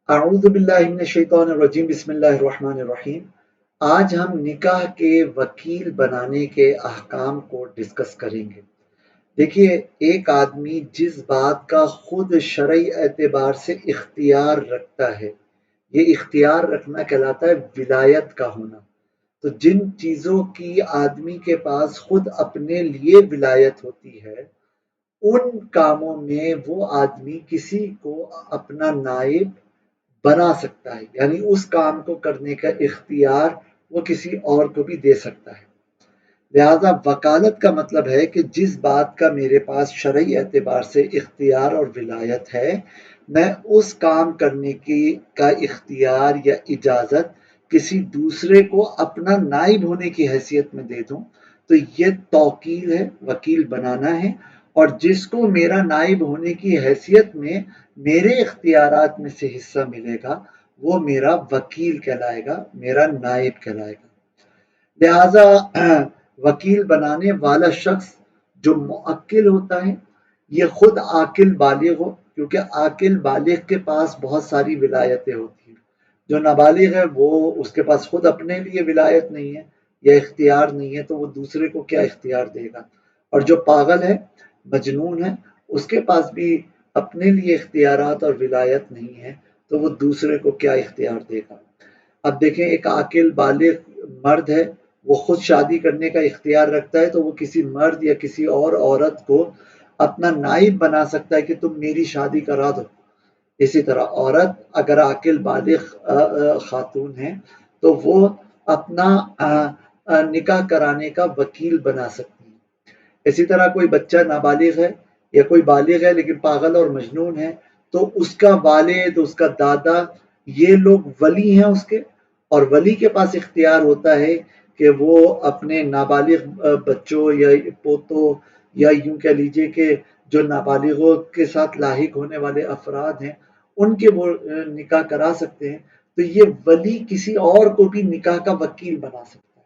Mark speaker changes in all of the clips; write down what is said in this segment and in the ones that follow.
Speaker 1: اعوذ باللہ من الشیطان الرجیم، بسم اللہ الرحمن الرحیم۔ آج ہم نکاح کے وکیل بنانے کے احکام کو ڈسکس کریں گے۔ دیکھیے، ایک آدمی جس بات کا خود شرعی اعتبار سے اختیار رکھتا ہے، یہ اختیار رکھنا کہلاتا ہے ولایت کا ہونا۔ تو جن چیزوں کی آدمی کے پاس خود اپنے لیے ولایت ہوتی ہے، ان کاموں میں وہ آدمی کسی کو اپنا نائب بنا سکتا ہے، یعنی اس کام کو کرنے کا اختیار وہ کسی اور کو بھی دے سکتا ہے۔ لہذا وکالت کا مطلب ہے کہ جس بات کا میرے پاس شرعی اعتبار سے اختیار اور ولایت ہے، میں اس کام کرنے کا اختیار یا اجازت کسی دوسرے کو اپنا نائب ہونے کی حیثیت میں دے دوں، تو یہ توکیل ہے، وکیل بنانا ہے۔ اور جس کو میرا نائب ہونے کی حیثیت میں میرے اختیارات میں سے حصہ ملے گا، وہ میرا وکیل کہلائے گا، میرا نائب کہلائے گا۔ لہذا وکیل بنانے والا شخص جو موکل ہوتا ہے، یہ خود عاقل بالغ ہو، کیونکہ عاقل بالغ کے پاس بہت ساری ولایتیں ہوتی ہیں۔ جو نابالغ ہے، وہ اس کے پاس خود اپنے لیے ولایت نہیں ہے یا اختیار نہیں ہے، تو وہ دوسرے کو کیا اختیار دے گا؟ اور جو پاگل ہے، مجنون ہے، اس کے پاس بھی اپنے لیے اختیارات اور ولایت نہیں ہے، تو وہ دوسرے کو کیا اختیار دے گا؟ اب دیکھیں، ایک عاقل بالغ مرد ہے، وہ خود شادی کرنے کا اختیار رکھتا ہے، تو وہ کسی مرد یا کسی اور عورت کو اپنا نائب بنا سکتا ہے کہ تم میری شادی کرا دو۔ اسی طرح عورت اگر عاقل بالغ خاتون ہے، تو وہ اپنا نکاح کرانے کا وکیل بنا سکتی ہے۔ اسی طرح کوئی بچہ نابالغ ہے یا کوئی بالغ ہے لیکن پاگل اور مجنون ہے، تو اس کا والد، اس کا دادا، یہ لوگ ولی ہیں اس کے، اور ولی کے پاس اختیار ہوتا ہے کہ وہ اپنے نابالغ بچوں یا پوتوں، یا یوں کہہ لیجئے کہ جو نابالغوں کے ساتھ لاحق ہونے والے افراد ہیں، ان کے وہ نکاح کرا سکتے ہیں۔ تو یہ ولی کسی اور کو بھی نکاح کا وکیل بنا سکتا ہے۔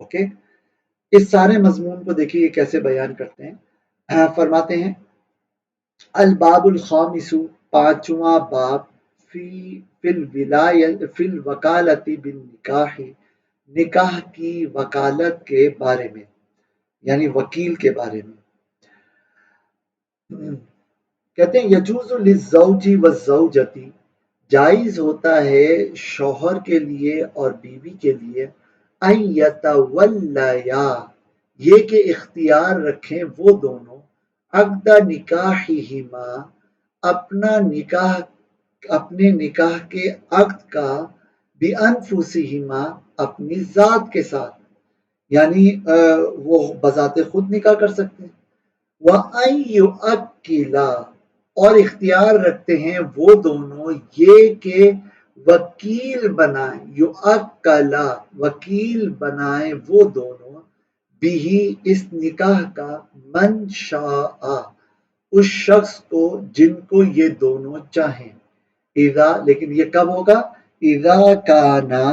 Speaker 1: اوکے، اس سارے مضمون کو دیکھیے یہ کیسے بیان کرتے ہیں۔ فرماتے ہیں الباب الخامس، پانچواں باب، فی الوکالت بالنکاح، نکاح کی وکالت کے بارے میں، یعنی وکیل کے بارے میں۔ کہتے ہیں یجوز للزوج والزوجۃ، جائز ہوتا ہے شوہر کے لیے اور بیوی کے لیے، ان یتولیا، یہ کہ اختیار رکھیں وہ دونوں، عقد نکاحہما، اپنے نکاح کے عقد کا، بانفسہما، اپنی ذات کے ساتھ، یعنی وہ بذات خود نکاح کر سکتے ہیں۔ وَأَن يُؤَكِّلَا، اور اختیار رکھتے ہیں وہ دونوں یہ کہ وکیل بنائیں، یُؤَکَّلا، وکیل بنائیں وہ دونوں، بِہِ، اس نکاح کا، من شاء، اس شخص کو جن کو یہ دونوں چاہیں۔ اذا، لیکن یہ کب ہوگا؟ اذا کانا،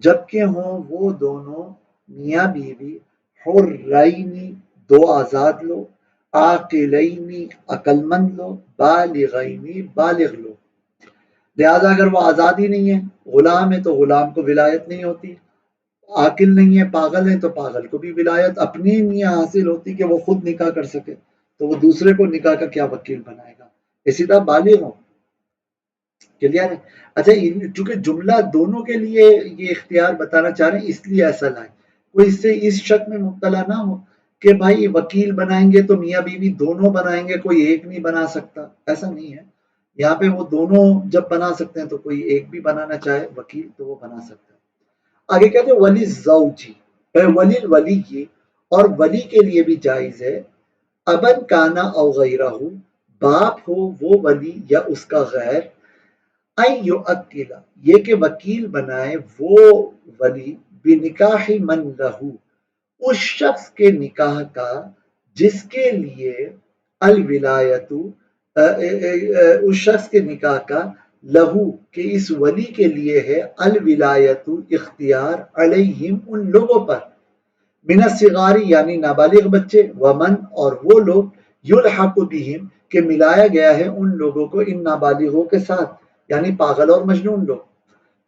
Speaker 1: جبکہ ہوں وہ دونوں میاں بیوی، حرین، دو آزاد لوگ، عاقلین، عقل مند لوگ، بالغین، بالغ لوگ۔ لہذا اگر وہ آزاد ہی نہیں ہے، غلام ہے، تو غلام کو ولایت نہیں ہوتی، عاقل نہیں ہے، پاگل ہے، تو پاگل کو بھی ولایت اپنی نہیں حاصل ہوتی کہ وہ خود نکاح کر سکے، تو وہ دوسرے کو نکاح کا کیا وکیل بنائے گا؟ اسی طرح بالغ ہوں۔ کلیئر ہے؟ اچھا، چونکہ جملہ دونوں کے لیے یہ اختیار بتانا چاہ رہے ہیں، اس لیے ایسا لائیں، کوئی اس سے اس شک میں مبتلا نہ ہو کہ بھائی وکیل بنائیں گے تو میاں بیوی دونوں بنائیں گے، کوئی ایک نہیں بنا سکتا۔ ایسا نہیں ہے، یہاں پہ وہ دونوں جب بنا سکتے ہیں تو کوئی ایک بھی بنانا چاہے وکیل تو وہ بنا سکتا ہے۔ آگے کہتے ہیں ولی زوجی، ولی ولی، اور ولی کے لیے بھی جائز ہے، ابن کانا او غیرہ، باپ ہو وہ ولی یا اس کا غیر، ان یؤکل، یہ کہ وکیل بنائے وہ ولی، بنکاح من لہو، اس شخص کے نکاح کا جس کے لیے، الولایت، اس شخص کے نکاح کا، لہو، کہ اس ولی کے لیے ہے، الولایت، اختیار، علیہم، ان لوگوں پر، من الصغار، یعنی نابالغ بچے، ومن، اور وہ لوگ، یلحق بہم، کہ ملایا گیا ہے ان لوگوں کو ان نابالغوں کے ساتھ، یعنی پاگل اور مجنون لوگ.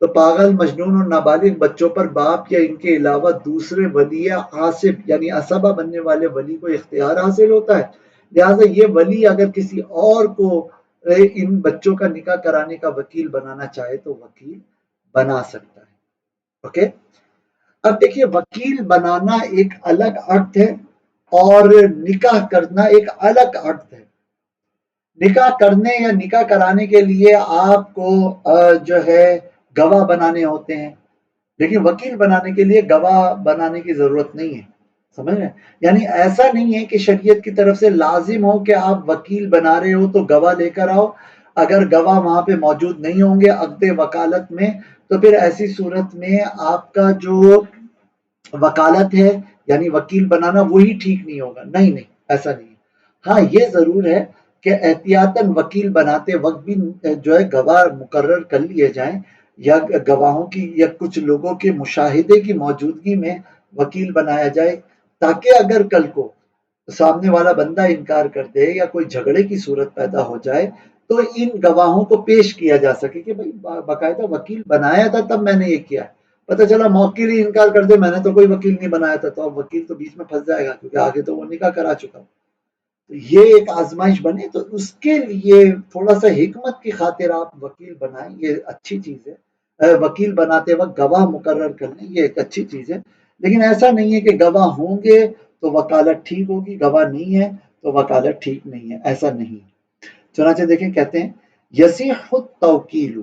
Speaker 1: تو پاگل، مجنون اور نابالغ بچوں پر باپ یا ان کے علاوہ دوسرے ولی عاصب یعنی اسبہ بننے والے ولی کو اختیار حاصل ہوتا ہے. لہٰذا یہ ولی اگر کسی اور کو ان بچوں کا نکاح کرانے کا وکیل بنانا چاہے تو وکیل بنا سکتا ہے. اوکے. اب دیکھیے، وکیل بنانا ایک الگ عقد ہے اور نکاح کرنا ایک الگ عقد ہے. نکاح کرنے یا نکاح کرانے کے لیے آپ کو جو ہے گواہ بنانے ہوتے ہیں، لیکن وکیل بنانے کے لیے گواہ بنانے کی ضرورت نہیں ہے. سمجھ رہے ہیں؟ یعنی ایسا نہیں ہے کہ شریعت کی طرف سے لازم ہو کہ آپ وکیل بنا رہے ہو تو گواہ لے کر آؤ. اگر گواہ وہاں پہ موجود نہیں ہوں گے عقد وکالت میں تو پھر ایسی صورت میں آپ کا جو وکالت ہے یعنی وکیل بنانا وہی ٹھیک نہیں ہوگا. نہیں، ایسا نہیں ہے. ہاں، یہ ضرور ہے کہ احتیاطاً وکیل بناتے وقت بھی جو ہے گواہ مقرر کر لیے جائیں یا گواہوں کی یا کچھ لوگوں کے مشاہدے کی موجودگی میں وکیل بنایا جائے، تاکہ اگر کل کو سامنے والا بندہ انکار کر دے یا کوئی جھگڑے کی صورت پیدا ہو جائے تو ان گواہوں کو پیش کیا جا سکے کہ بھائی باقاعدہ وکیل بنایا تھا تب میں نے یہ کیا. پتہ چلا موکل ہی انکار کر دے میں نے تو کوئی وکیل نہیں بنایا تھا، تو اب وکیل تو بیچ میں پھنس جائے گا کیونکہ آگے تو وہ نکاح کرا چکا. یہ ایک آزمائش بنے تو اس کے لیے تھوڑا سا حکمت کی خاطر آپ وکیل بنائیں، یہ اچھی چیز ہے. وکیل بناتے وقت گواہ مقرر کر لیں، یہ ایک اچھی چیز ہے. لیکن ایسا نہیں ہے کہ گواہ ہوں گے تو وکالت ٹھیک ہوگی، گواہ نہیں ہے تو وکالت ٹھیک نہیں ہے، ایسا نہیں. چنانچہ دیکھیں کہتے ہیں یصح التوکیل،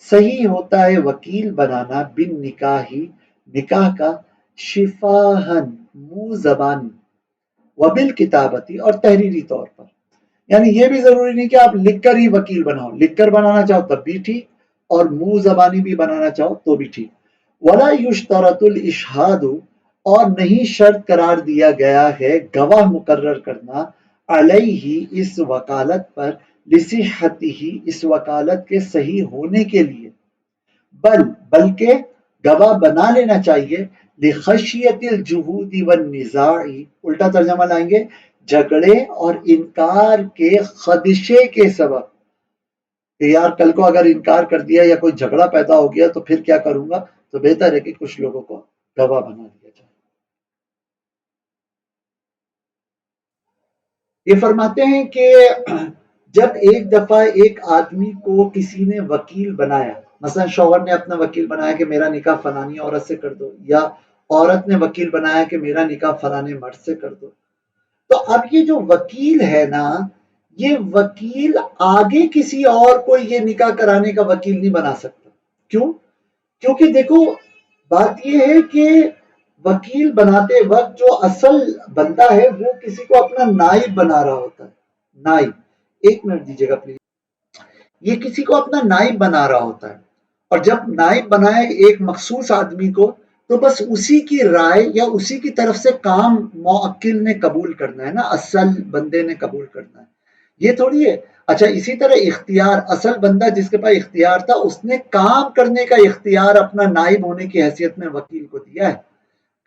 Speaker 1: صحیح ہوتا ہے وکیل بنانا بن نکاحی، نکاح کا، شفاہن، منہ زبانی، وبل کتابتی، اور تحریری طور پر. یعنی یہ بھی ضروری نہیں کہ آپ لکھ کر ہی وکیل بناؤ، لکھ کر بنانا چاہو تب بھی ٹھیک اور منہ زبانی بھی بنانا چاہو تو بھی ٹھیک. ولا یشترط الاشہاد، اور نہیں شرط قرار دیا گیا ہے گواہ مقرر کرنا، علیہ، اس وکالت پر، لصحتہ، اس وکالت کے صحیح ہونے کے لیے، بلکہ گواہ بنا لینا چاہیے لخشیت الجہود والنزاع، الٹا ترجمہ لائیں گے، جھگڑے اور انکار کے خدشے کے سبب کہ یار کل کو اگر انکار کر دیا یا کوئی جھگڑا پیدا ہو گیا تو پھر کیا کروں گا، تو بہتر ہے کہ کچھ لوگوں کو گواہ بنا دیا جائے. یہ فرماتے ہیں کہ جب ایک دفعہ ایک آدمی کو کسی نے وکیل بنایا، مثلا شوہر نے اپنا وکیل بنایا کہ میرا نکاح فلانی عورت سے کر دو، یا عورت نے وکیل بنایا کہ میرا نکاح فلانے مرد سے کر دو، تو اب یہ جو وکیل ہے نا، یہ وکیل آگے کسی اور کو یہ نکاح کرانے کا وکیل نہیں بنا سکتا. کیوں؟ کیونکہ دیکھو بات یہ ہے کہ وکیل بناتے وقت جو اصل بندہ ہے وہ کسی کو اپنا نائب بنا رہا ہوتا ہے. نائب، ایک منٹ دیجیے گا پلیز. یہ کسی کو اپنا نائب بنا رہا ہوتا ہے، اور جب نائب بنائے ایک مخصوص آدمی کو تو بس اسی کی رائے یا اسی کی طرف سے کام موکل نے قبول کرنا ہے نا، اصل بندے نے قبول کرنا ہے. یہ تھوڑی ہے. اچھا، اسی طرح اختیار، اصل بندہ جس کے پاس اختیار تھا اس نے کام کرنے کا اختیار اپنا نائب ہونے کی حیثیت میں وکیل کو دیا ہے.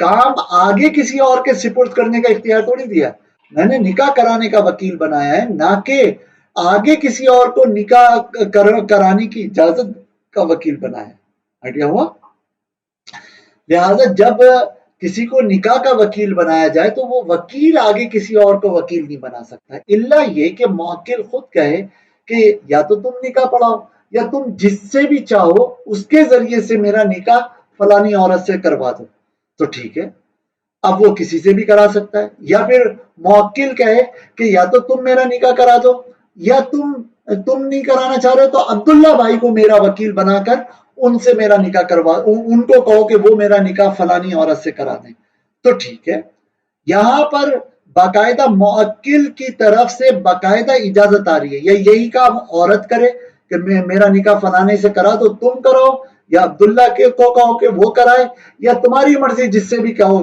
Speaker 1: کام آگے کسی اور کے سپرد کرنے کا اختیار تھوڑی دیا. میں نے نکاح کرانے کا وکیل بنایا ہے، نہ کہ آگے کسی اور کو نکاح کرانے کی اجازت کا وکیل بنایا. آئیڈیا ہوا؟ لہذا جب کسی کو نکاح کا وکیل بنایا جائے تو وہ وکیل آگے کسی اور کو وکیل نہیں بنا سکتا ہے، الا یہ کہ موکل خود کہے کہ یا تو تم نکاح پڑھاؤ یا تم جس سے بھی چاہو اس کے ذریعے سے میرا نکاح فلانی عورت سے کروا دو، تو ٹھیک ہے. اب وہ کسی سے بھی کرا سکتا ہے. یا پھر موکل کہے کہ یا تو تم میرا نکاح کرا دو، یا تم نہیں کرانا چاہ رہے تو عبداللہ بھائی کو میرا وکیل بنا کر ان سے میرا نکاح کروا، ان کو کہو کہ وہ میرا نکاح فلانی عورت سے کرا دیں، تو ٹھیک ہے. یہاں پر باقاعدہ موکل کی طرف سے باقاعدہ اجازت آ رہی ہے. یا یہی کام عورت کرے کہ میرا نکاح فلانے سے کرا دو، تم کراؤ، یا عبداللہ کے کو کہو کہ وہ کرائے، یا تمہاری مرضی جس سے بھی کہو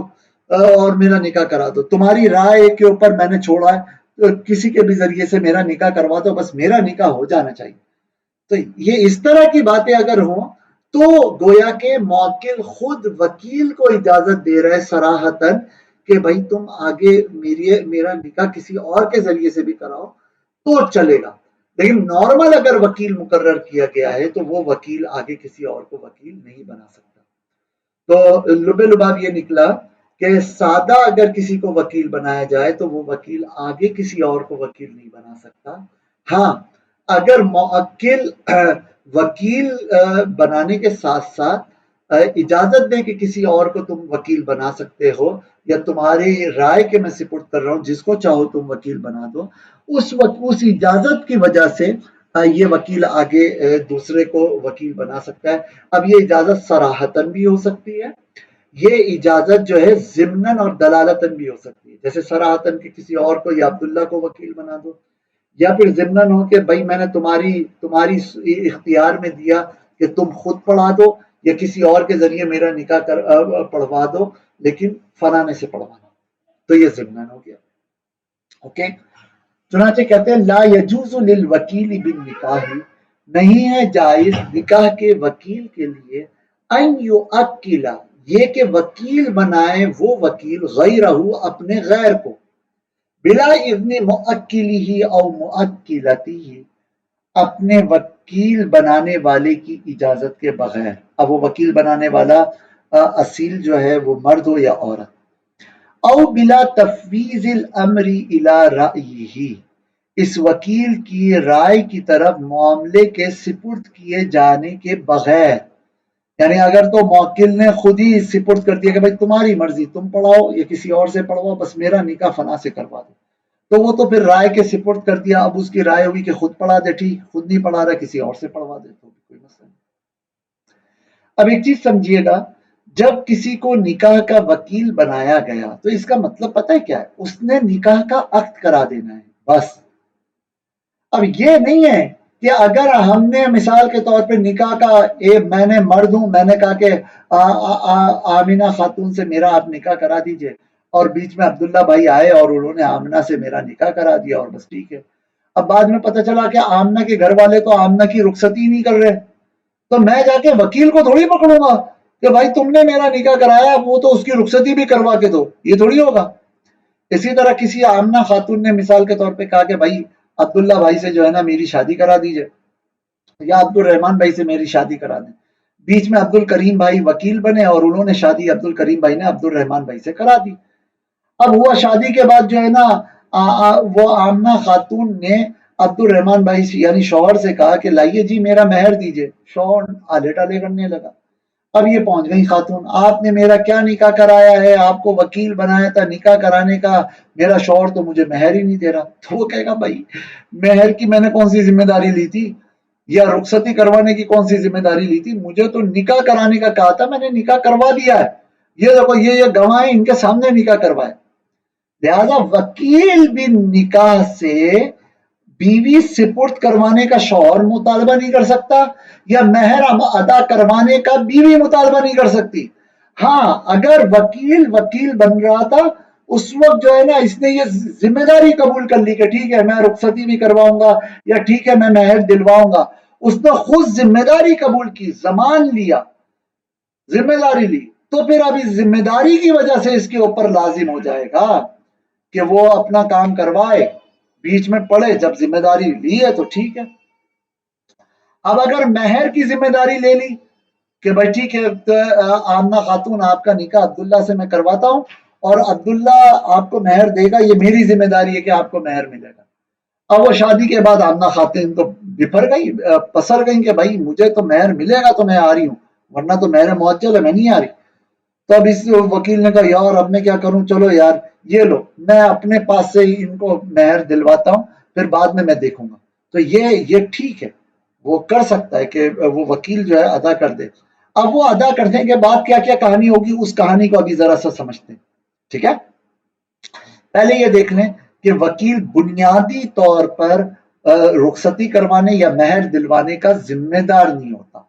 Speaker 1: اور میرا نکاح کرا دو، تمہاری رائے کے اوپر میں نے چھوڑا ہے، تو کسی کے بھی ذریعے سے میرا نکاح کروا دو، بس میرا نکاح ہو جانا چاہیے. تو یہ اس طرح کی باتیں اگر ہوں تو گویا کہ موکل خود وکیل کو اجازت دے رہا ہے صراحتاً کہ بھائی تم آگے میرا نکاح کسی اور کے ذریعے سے بھی کراؤ تو چلے گا. لیکن نارمل اگر وکیل مقرر کیا گیا ہے تو وہ وکیل آگے کسی اور کو وکیل نہیں بنا سکتا. تو لب لباب یہ نکلا کہ سادہ اگر کسی کو وکیل بنایا جائے تو وہ وکیل آگے کسی اور کو وکیل نہیں بنا سکتا. ہاں اگر موکل وکیل بنانے کے ساتھ ساتھ اجازت دے کہ کسی اور کو تم وکیل بنا سکتے ہو یا تمہاری رائے کے میں سپرد کر رہا ہوں جس کو چاہو تم وکیل بنا دو، اس وقت اس اجازت کی وجہ سے یہ وکیل آگے دوسرے کو وکیل بنا سکتا ہے. اب یہ اجازت صراحتاً بھی ہو سکتی ہے، یہ اجازت جو ہے ضمناً اور دلالتاً بھی ہو سکتی ہے. جیسے صراحتاً کہ کسی اور کو یا عبداللہ کو وکیل بنا دو، یا پھر ضمناً ہو کہ بھائی میں نے تمہاری اختیار میں دیا کہ تم خود پڑھا دو یا کسی اور کے ذریعے میرا نکاح پڑھوا دو لیکن فلانے سے پڑھوانا. تو یہ ضمناً ہو گیا. اوکے. چنانچہ کہتے ہیں لا یجوز للوکیل بالنکاح، نہیں ہے جائز نکاح کے وکیل کے لیے ان یؤکل، یہ کہ وکیل بنائے وہ وکیل غیرہ اپنے غیر کو، بلا اذن مؤکلہ او مؤکلتہ، اپنے وکیل بنانے والے کی اجازت کے بغیر. اب وہ وکیل بنانے والا اصیل جو ہے وہ مرد ہو یا عورت. او بلا تفویض الامر الی رأیہ، اس وکیل کی رائے کی طرف معاملے کے سپرد کیے جانے کے بغیر. یعنی اگر تو موکل نے خود ہی سپرد کر دیا کہ بھائی تمہاری مرضی تم پڑھاؤ یا کسی اور سے پڑھواؤ بس میرا نکاح فلاں سے کروا دو، تو وہ تو پھر رائے کے سپرد کر دیا. اب اس کی رائے ہوئی کہ خود پڑھا دے، ٹھیک، خود نہیں پڑھا رہا کسی اور سے پڑھوا دے تو کوئی مسئلہ نہیں. اب ایک چیز سمجھیے گا، جب کسی کو نکاح کا وکیل بنایا گیا تو اس کا مطلب پتہ ہے کیا ہے؟ اس نے نکاح کا عقد کرا دینا ہے بس. اب یہ نہیں ہے کہ اگر ہم نے مثال کے طور پہ نکاح کا میں نے مرد ہوں، میں نے کہا کہ آمینہ خاتون سے میرا آپ نکاح کرا دیجئے، اور بیچ میں عبداللہ بھائی آئے اور انہوں نے آمنہ سے میرا نکاح کرا دیا اور بس ٹھیک ہے. اب بعد میں پتہ چلا کہ آمنہ کے گھر والے تو آمنہ کی رخصتی نہیں کر رہے، تو میں جا کے وکیل کو تھوڑی پکڑوں گا کہ بھائی تم نے میرا نکاح کرایا وہ تو اس کی رخصتی بھی کروا کے دو، یہ تھوڑی ہوگا. اسی طرح کسی آمنہ خاتون نے مثال کے طور پہ کہا کہ بھائی عبداللہ بھائی سے جو ہے نا میری شادی کرا دیجئے یا عبد الرحمان بھائی سے میری شادی کرا دیں. بیچ میں عبد الکریم بھائی وکیل بنے اور انہوں نے شادی عبد الکریم بھائی نے عبد الرحمان بھائی سے کرا دی. اب ہوا شادی کے بعد جو ہے نا وہ آمنہ خاتون نے عبد الرحمان بھائی سے یعنی شوہر سے کہا کہ لائیے جی میرا مہر دیجئے. شوہر آلے ٹالے کرنے لگا. اب یہ پہنچ گئی خاتون، آپ نے میرا کیا نکاح کرایا ہے، آپ کو وکیل بنایا تھا نکاح کرانے کا، میرا شوہر تو مجھے مہر ہی نہیں دے رہا. تو وہ کہے گا بھائی مہر کی میں نے کون سی ذمہ داری لی تھی یا رخصتی کروانے کی کون سی ذمہ داری لی تھی، مجھے تو نکاح کرانے کا کہا تھا، میں نے نکاح کروا دیا ہے، یہ دیکھو یہ گواہیں ان کے سامنے نکاح کروائے. لہذا وکیل بھی نکاح سے بیوی سپرد کروانے کا شوہر مطالبہ نہیں کر سکتا یا مہر ادا کروانے کا بیوی مطالبہ نہیں کر سکتی. ہاں اگر وکیل بن رہا تھا اس وقت جو ہے نا اس نے یہ ذمہ داری قبول کر لی کہ ٹھیک ہے میں رخصتی بھی کرواؤں گا یا ٹھیک ہے میں مہر دلواؤں گا، اس نے خود ذمہ داری قبول کی، زمان لیا، ذمہ داری لی، تو پھر اب اس ذمہ داری کی وجہ سے اس کے اوپر لازم ہو جائے گا کہ وہ اپنا کام کروائے، بیچ میں پڑے، جب ذمہ داری لی ہے تو ٹھیک ہے. اب اگر مہر کی ذمہ داری لے لی کہ بھائی ٹھیک ہے آمنہ خاتون آپ کا نکاح عبداللہ سے میں کرواتا ہوں اور عبداللہ آپ کو مہر دے گا، یہ میری ذمہ داری ہے کہ آپ کو مہر ملے گا. اب وہ شادی کے بعد آمنہ خاتون تو بفر گئی، پسر گئی کہ بھائی مجھے تو مہر ملے گا تو میں آ رہی ہوں ورنہ تو مہر معجل ہے میں نہیں آ رہی. تو اب اس وکیل نے کہا یار اب میں کیا کروں، چلو یار یہ لو میں اپنے پاس سے ان کو مہر دلواتا ہوں پھر بعد میں دیکھوں گا. تو یہ ٹھیک ہے، وہ کر سکتا ہے کہ وہ وکیل جو ہے ادا کر دے. اب وہ ادا کرنے کے بعد کیا کیا کہانی ہوگی اس کہانی کو ابھی ذرا سا سمجھتے ہیں. ٹھیک ہے، پہلے یہ دیکھ لیں کہ وکیل بنیادی طور پر رخصتی کروانے یا مہر دلوانے کا ذمہ دار نہیں ہوتا.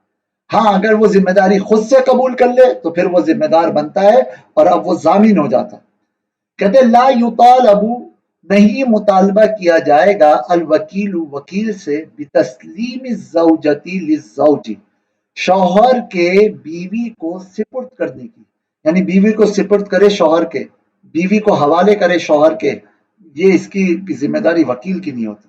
Speaker 1: ہاں اگر وہ ذمہ داری خود سے قبول کر لے تو پھر وہ ذمہ دار بنتا ہے اور اب وہ ضامن ہو جاتا ہے. کہتے لا یطالب، نہیں مطالبہ کیا جائے گا الوکیل وکیل سے بتسلیم الزوجتی للزوج، شوہر کے بیوی کو سپرد کرنے کی، یعنی بیوی کو سپرد کرے شوہر کے، بیوی کو حوالے کرے شوہر کے، یہ اس کی ذمہ داری وکیل کی نہیں ہوتی.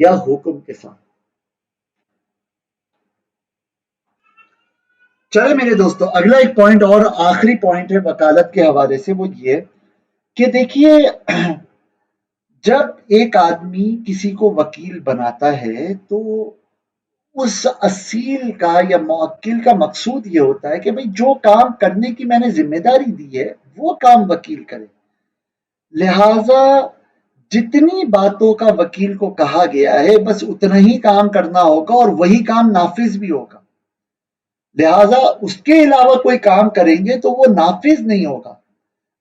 Speaker 1: یا حکم کے ساتھ. چلے میرے دوستو، اگلا ایک پوائنٹ اور آخری پوائنٹ ہے وکالت کے حوالے سے، وہ یہ کہ دیکھیے جب ایک آدمی کسی کو وکیل بناتا ہے تو اس اصیل کا یا موکل کا مقصود یہ ہوتا ہے کہ بھئی جو کام کرنے کی میں نے ذمہ داری دی ہے وہ کام وکیل کرے. لہذا جتنی باتوں کا وکیل کو کہا گیا ہے بس اتنا ہی کام کرنا ہوگا اور وہی کام نافذ بھی ہوگا. لہذا اس کے علاوہ کوئی کام کریں گے تو وہ نافذ نہیں ہوگا.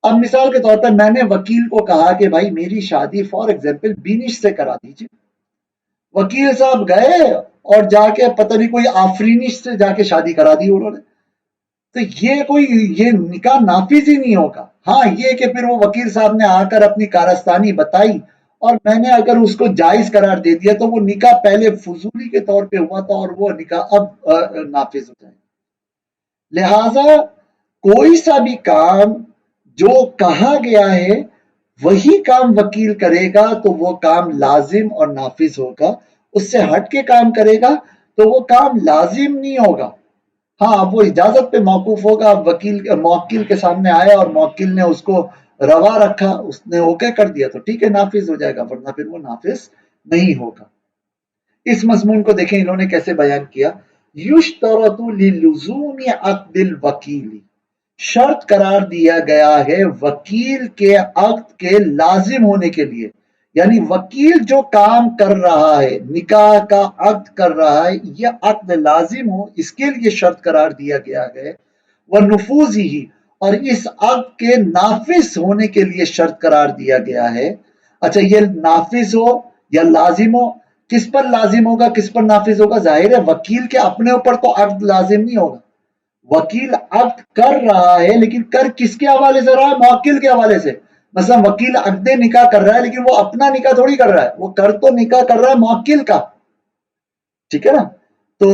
Speaker 1: اب مثال کے طور پر میں نے وکیل کو کہا کہ بھائی میری شادی فار ایگزامپل بینش سے کرا دیجیے. وکیل صاحب گئے اور جا کے پتہ نہیں کوئی آفرینش سے جا کے شادی کرا دی انہوں نے. تو یہ نکاح نافذ ہی نہیں ہوگا. ہاں یہ کہ پھر وہ وکیل صاحب نے آ کر اپنی کارستانی بتائی اور میں نے اگر اس کو جائز قرار دے دیا تو وہ نکاح پہلے فضولی کے طور پہ ہوا تھا اور وہ نکاح اب نافذ ہو جائے. لہذا کوئی سا بھی کام جو کہا گیا ہے وہی کام وکیل کرے گا تو وہ کام لازم اور نافذ ہوگا. اس سے ہٹ کے کام کرے گا تو وہ کام لازم نہیں ہوگا. ہاں اب وہ اجازت پہ موقوف ہوگا. اب وکیل موکل کے سامنے آیا اور موکل نے اس کو روا رکھا، اس نے اوکے کر دیا تو ٹھیک ہے نافذ ہو جائے گا، ورنہ پھر وہ نافذ نہیں ہوگا. اس مضمون کو دیکھیں انہوں نے کیسے بیان کیا. یشترط للزوم عقد الوکیل، شرط قرار دیا گیا ہے وکیل کے عقد کے لازم ہونے کے لیے. یعنی وکیل جو کام کر رہا ہے، نکاح کا عقد کر رہا ہے، یہ عقد لازم ہو اس کے لیے شرط قرار دیا گیا ہے. وہ نفوذ ہی، اور اس عقد کے نافذ ہونے کے لیے شرط قرار دیا گیا ہے. اچھا یہ نافذ ہو یا لازم ہو، کس پر لازم ہوگا کس پر نافذ ہوگا؟ ظاہر ہے وکیل کے اپنے اوپر تو عقد لازم نہیں ہوگا. وکیل عقد کر رہا ہے لیکن کر کس کے حوالے سے رہا ہے؟ موکل کے حوالے سے. مثلا وکیل عقد نکاح کر رہا ہے لیکن وہ اپنا نکاح تھوڑی کر رہا ہے، وہ کر تو نکاح کر رہا ہے موکل کا. ٹھیک ہے نا؟ تو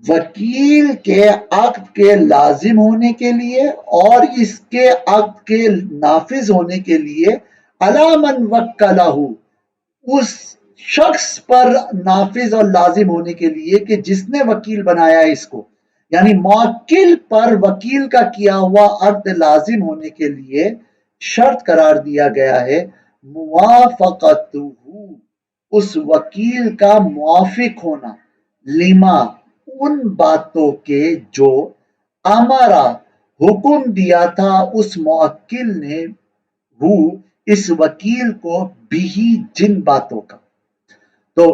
Speaker 1: وکیل کے عقد کے لازم ہونے کے لیے اور اس کے عقد کے نافذ ہونے کے لیے علی من وکلہ، اس شخص پر نافذ اور لازم ہونے کے لیے کہ جس نے وکیل بنایا ہے اس کو، یعنی موکل پر وکیل کا کیا ہوا عقد لازم ہونے کے لیے شرط قرار دیا گیا ہے موافقتہ، اس وکیل کا موافق ہونا، لما، ان باتوں کے جو امرا، حکم دیا تھا اس موکل نے، ہو، اس وکیل کو، بھی، جن باتوں کا. تو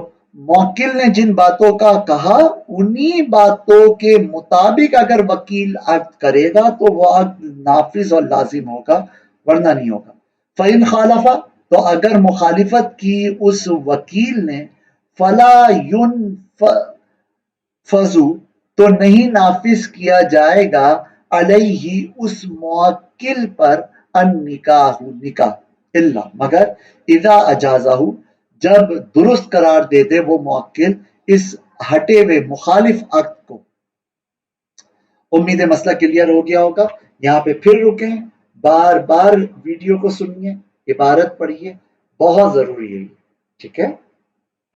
Speaker 1: موکل نے جن باتوں کا کہا انہی باتوں کے مطابق اگر وکیل عقد کرے گا تو وہ عقد نافذ اور لازم ہوگا، ورنہ نہیں ہوگا. فَإِنْ خَالَفَ، تو اگر مخالفت کی اس وکیل نے، فَلَا يُنْفَذُ، تو نہیں نافذ کیا جائے گا، علیہ، اس موکل پر، النکاح، نکاح، الا، مگر، اذا اجازہ، جب درست قرار دے دے وہ موکل اس ہٹے ہوئے مخالف عقد کو. امید مسئلہ کلیئر ہو گیا ہوگا. یہاں پہ پھر رکیں، بار بار ویڈیو کو سنیے، عبارت پڑھیے، بہت ضروری ہے. ٹھیک ہے.